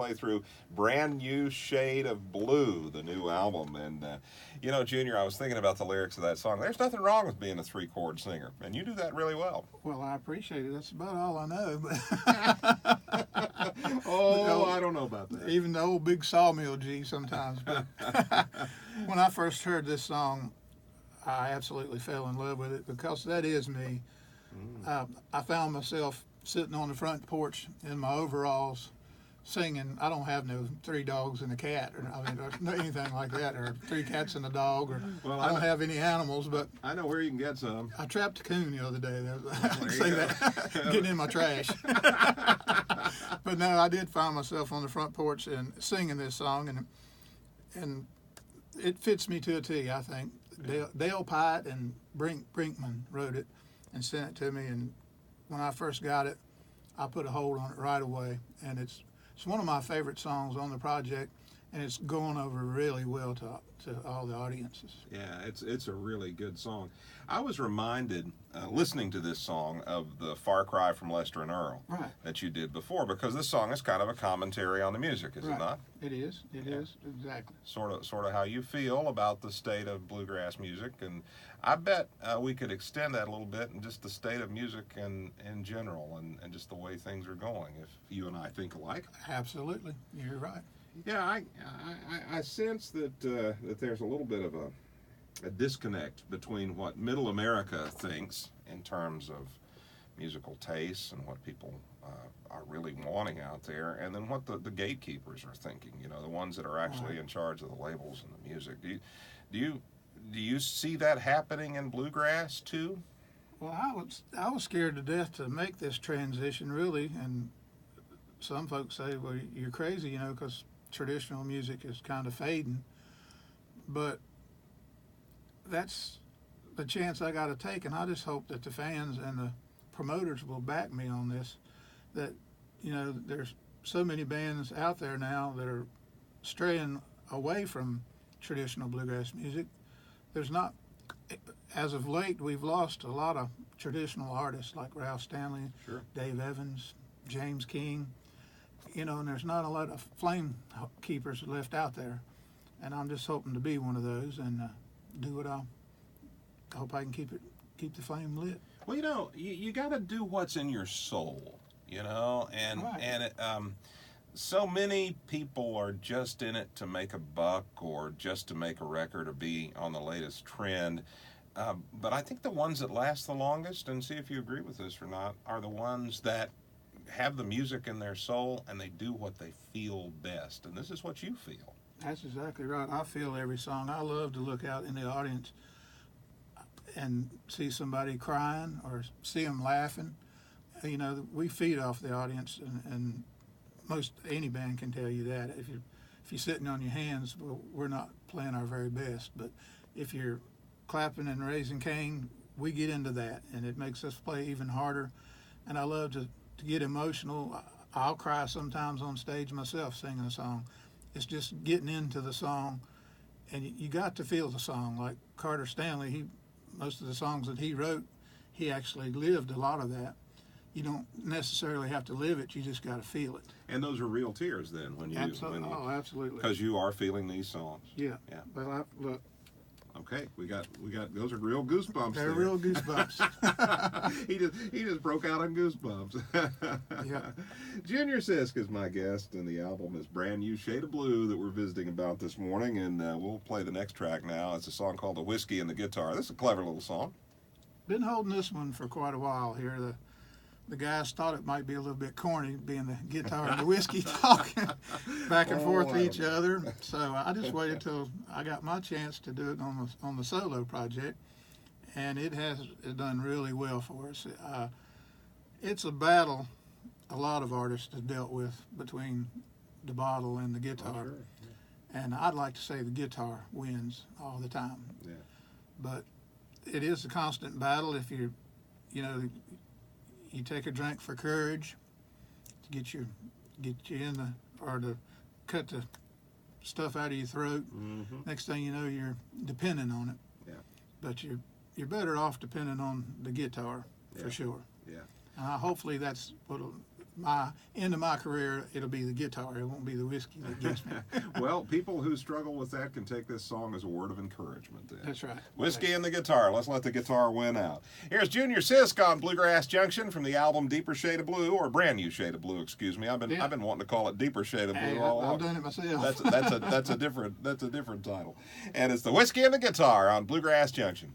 play through Brand New Shade of Blue, the new album. And, you know, Junior, I was thinking about the lyrics of that song. There's nothing wrong with being a three-chord singer, and you do that really well. Well, I appreciate it. That's about all I know. Oh, I don't know about that. Even the old big sawmill G sometimes. But when I first heard this song, I absolutely fell in love with it because that is me. I found myself sitting on the front porch in my overalls singing. I don't have no 3 dogs and a cat, or anything like that, or 3 cats and a dog, or I don't have any animals. But I know where you can get some. I trapped a coon the other day. Say that, getting in my trash. But no, I did find myself on the front porch and singing this song, and it fits me to a T. I think Dale Pite and Brinkman wrote it and sent it to me, and when I first got it, I put a hold on it right away, and it's one of my favorite songs on the project, and it's going over really well to all the audiences. Yeah, it's a really good song. I was reminded, listening to this song, of the Far Cry from Lester and Earl that you did before, because this song is kind of a commentary on the music, is it not? It is. It is, exactly. Sort of how you feel about the state of bluegrass music, and I bet we could extend that a little bit and just the state of music in general, and just the way things are going, if you and I think alike. Absolutely, you're right. Yeah, I sense that there's a little bit of a disconnect between what Middle America thinks in terms of musical tastes and what people are really wanting out there, and then what the gatekeepers are thinking. You know, the ones that are actually in charge of the labels and the music. Do you see that happening in bluegrass too? Well, I was scared to death to make this transition, really, and some folks say, well, you're crazy, you know, because traditional music is kind of fading. But that's the chance I got to take, and I just hope that the fans and the promoters will back me on this, that, you know, there's so many bands out there now that are straying away from traditional bluegrass music. There's not, as of late, we've lost a lot of traditional artists like Ralph Stanley, Dave Evans, James King, you know, and there's not a lot of flame keepers left out there. And I'm just hoping to be one of those and do what I hope I can keep the flame lit. Well, you know, you got to do what's in your soul, you know, and so many people are just in it to make a buck or just to make a record or be on the latest trend. But I think the ones that last the longest, and see if you agree with this or not, are the ones that have the music in their soul and they do what they feel best. And this is what you feel. That's exactly right. I feel every song. I love to look out in the audience and see somebody crying or see them laughing. You know, we feed off the audience, and most any band can tell you that. If you're sitting on your hands, well, we're not playing our very best. But if you're clapping and raising Cain, we get into that, and it makes us play even harder. And I love to get emotional. I'll cry sometimes on stage myself singing a song. It's just getting into the song, and you got to feel the song. Like Carter Stanley, most of the songs that he wrote, he actually lived a lot of that. You don't necessarily have to live it, you just got to feel it. And those are real tears then when you... Absolutely. Because you are feeling these songs. Yeah. Well, look. Okay, we got those are real goosebumps. They're real goosebumps. he just broke out on goosebumps. Yeah. Junior Sisk is my guest, and the album is Brand New Shade of Blue that we're visiting about this morning, and we'll play the next track now. It's a song called The Whiskey and the Guitar. This is a clever little song. Been holding this one for quite a while here. The guys thought it might be a little bit corny, being the guitar and the whiskey talking back and forth to each other. So I just waited till I got my chance to do it on the solo project, and it has done really well for us. It's a battle a lot of artists have dealt with between the bottle and the guitar. Oh, sure. Yeah. And I'd like to say the guitar wins all the time. Yeah. But it is a constant battle. If you take a drink for courage to get you in or to cut the stuff out of your throat. Mm-hmm. Next thing you know, you're depending on it. Yeah. But you're better off depending on the guitar for sure. Yeah. Hopefully that's what'll my end of my career, it'll be the guitar. It won't be the whiskey that gets me. Well, people who struggle with that can take this song as a word of encouragement then. That's right. Whiskey and the guitar. Let's let the guitar win out. Here's Junior Sisk on Bluegrass Junction from the album Deeper Shade of Blue, or Brand New Shade of Blue, excuse me. I've been wanting to call it Deeper Shade of Blue Hey, all along. I've done it myself. That's a different title. And it's the Whiskey and the Guitar on Bluegrass Junction.